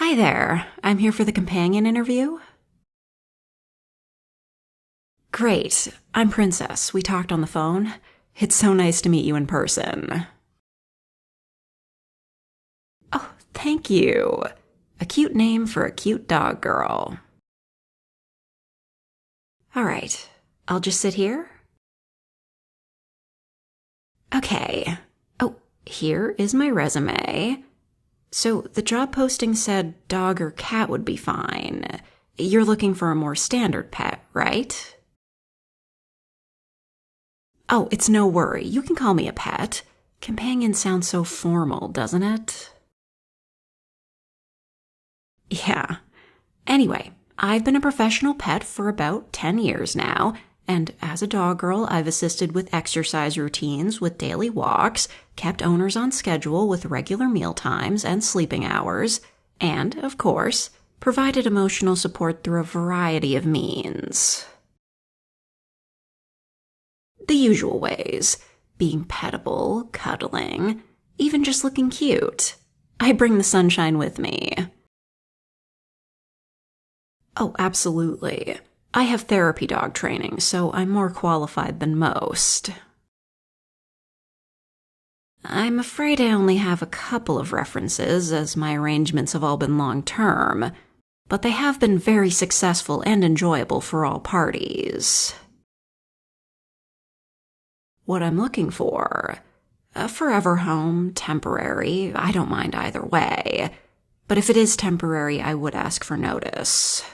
Hi there, I'm here for the companion interview. Great, I'm Princess. We talked on the phone. It's so nice to meet you in person. Oh, thank you. A cute name for a cute dog girl. All right, I'll just sit here. Okay. Oh, here is my resume. So the job posting said dog or cat would be fine. You're looking for a more standard pet, right? Oh, it's no worry. You can call me a pet. Companion sounds so formal, doesn't it? Yeah. Anyway, I've been a professional pet for about 10 years now, and as a dog girl, I've assisted with exercise routines with daily walks, kept owners on schedule with regular meal times and sleeping hours, and, of course, provided emotional support through a variety of means. The usual ways: being petable, cuddling, even just looking cute. I bring the sunshine with me. Oh, absolutely. I have therapy dog training, so I'm more qualified than most. I'm afraid I only have a couple of references, as my arrangements have all been long-term, but they have been very successful and enjoyable for all parties. What I'm looking for: a forever home, temporary, I don't mind either way. But if it is temporary, I would ask for notice.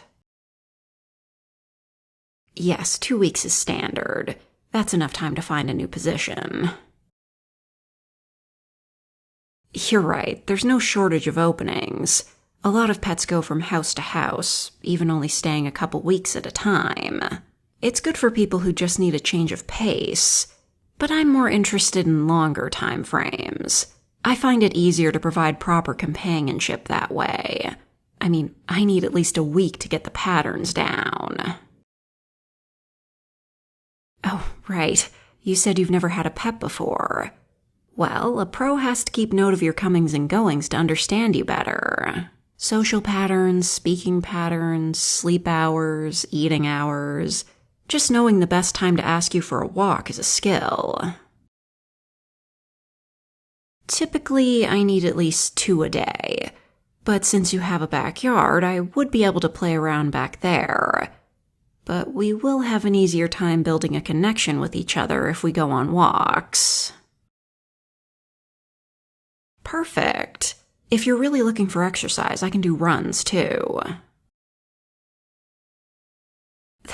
Yes, 2 weeks is standard. That's enough time to find a new position. You're right, there's no shortage of openings. A lot of pets go from house to house, even only staying a couple weeks at a time. It's good for people who just need a change of pace. But I'm more interested in longer time frames. I find it easier to provide proper companionship that way. I mean, I need at least a week to get the patterns down. Oh, right. You said you've never had a pet before. Well, a pro has to keep note of your comings and goings to understand you better. Social patterns, speaking patterns, sleep hours, eating hours. Just knowing the best time to ask you for a walk is a skill. Typically, I need at least 2 a day. But since you have a backyard, I would be able to play around back there. But we will have an easier time building a connection with each other if we go on walks. Perfect. If you're really looking for exercise, I can do runs too.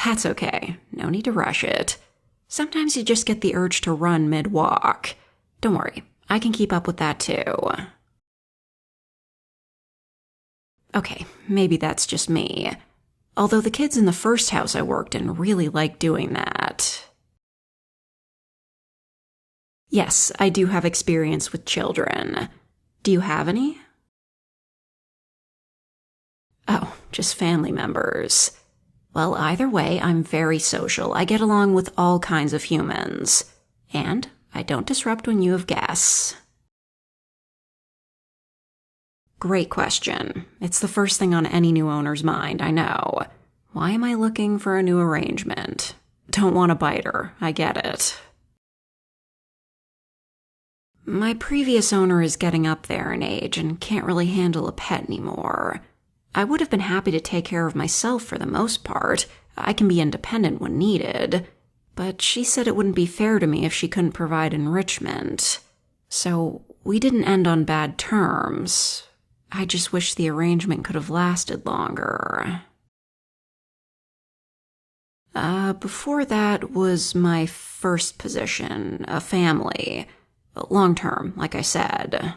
That's okay. No need to rush it. Sometimes you just get the urge to run mid-walk. Don't worry, I can keep up with that too. Okay, maybe that's just me. Although the kids in the first house I worked in really liked doing that. Yes, I do have experience with children. Do you have any? Oh, just family members. Well, either way, I'm very social. I get along with all kinds of humans. And I don't disrupt when you have guests. Great question. It's the first thing on any new owner's mind, I know. Why am I looking for a new arrangement? Don't want a biter, I get it. My previous owner is getting up there in age and can't really handle a pet anymore. I would have been happy to take care of myself for the most part. I can be independent when needed. But she said it wouldn't be fair to me if she couldn't provide enrichment. So we didn't end on bad terms. I just wish the arrangement could have lasted longer. Before that was my first position, a family. Long-term, like I said.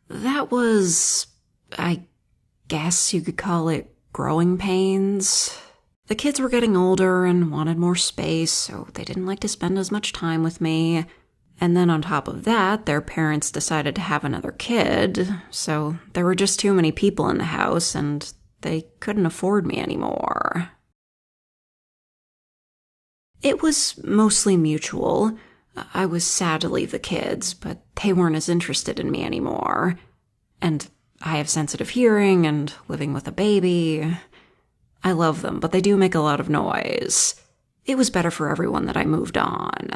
That was, I guess you could call it, growing pains. The kids were getting older and wanted more space, so they didn't like to spend as much time with me. And then on top of that, their parents decided to have another kid, so there were just too many people in the house, and they couldn't afford me anymore. It was mostly mutual. I was sad to leave the kids, but they weren't as interested in me anymore. And I have sensitive hearing and living with a baby. I love them, but they do make a lot of noise. It was better for everyone that I moved on.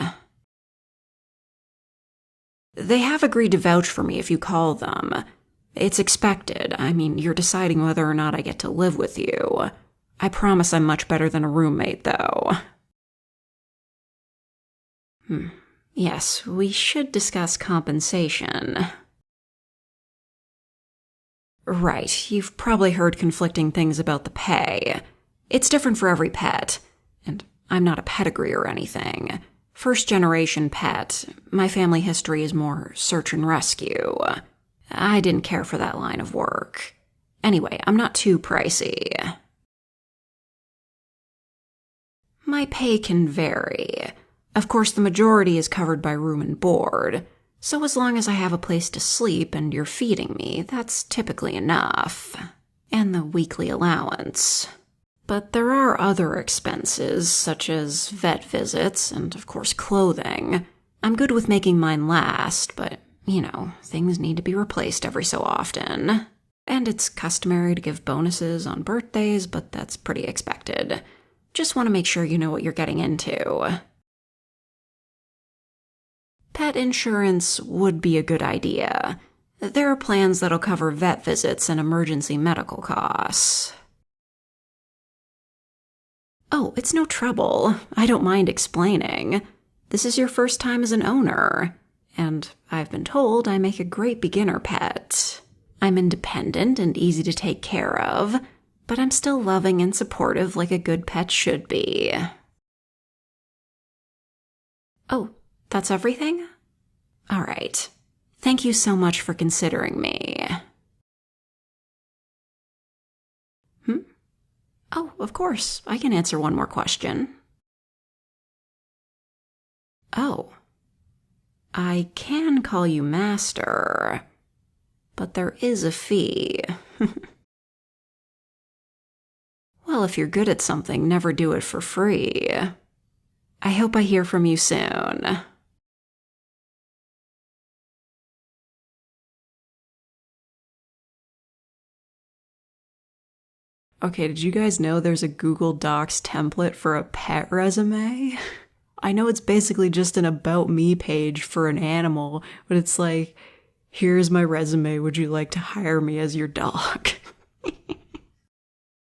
They have agreed to vouch for me if you call them. It's expected. I mean, you're deciding whether or not I get to live with you. I promise I'm much better than a roommate, though. Yes, we should discuss compensation. Right, you've probably heard conflicting things about the pay. It's different for every pet, and I'm not a pedigree or anything. First-generation pet, my family history is more search and rescue. I didn't care for that line of work. Anyway, I'm not too pricey. My pay can vary. Of course, the majority is covered by room and board, so as long as I have a place to sleep and you're feeding me, that's typically enough. And the weekly allowance. But there are other expenses, such as vet visits and, of course, clothing. I'm good with making mine last, but, things need to be replaced every so often. And it's customary to give bonuses on birthdays, but that's pretty expected. Just want to make sure you know what you're getting into. Pet insurance would be a good idea. There are plans that'll cover vet visits and emergency medical costs. Oh, it's no trouble. I don't mind explaining. This is your first time as an owner, and I've been told I make a great beginner pet. I'm independent and easy to take care of, but I'm still loving and supportive like a good pet should be. Oh, that's everything? All right. Thank you so much for considering me. Oh, of course. I can answer one more question. Oh. I can call you Master, but there is a fee. Well, if you're good at something, never do it for free. I hope I hear from you soon. Okay, did you guys know there's a Google Docs template for a pet resume? I know it's basically just an about me page for an animal, but it's like, here's my resume, would you like to hire me as your dog?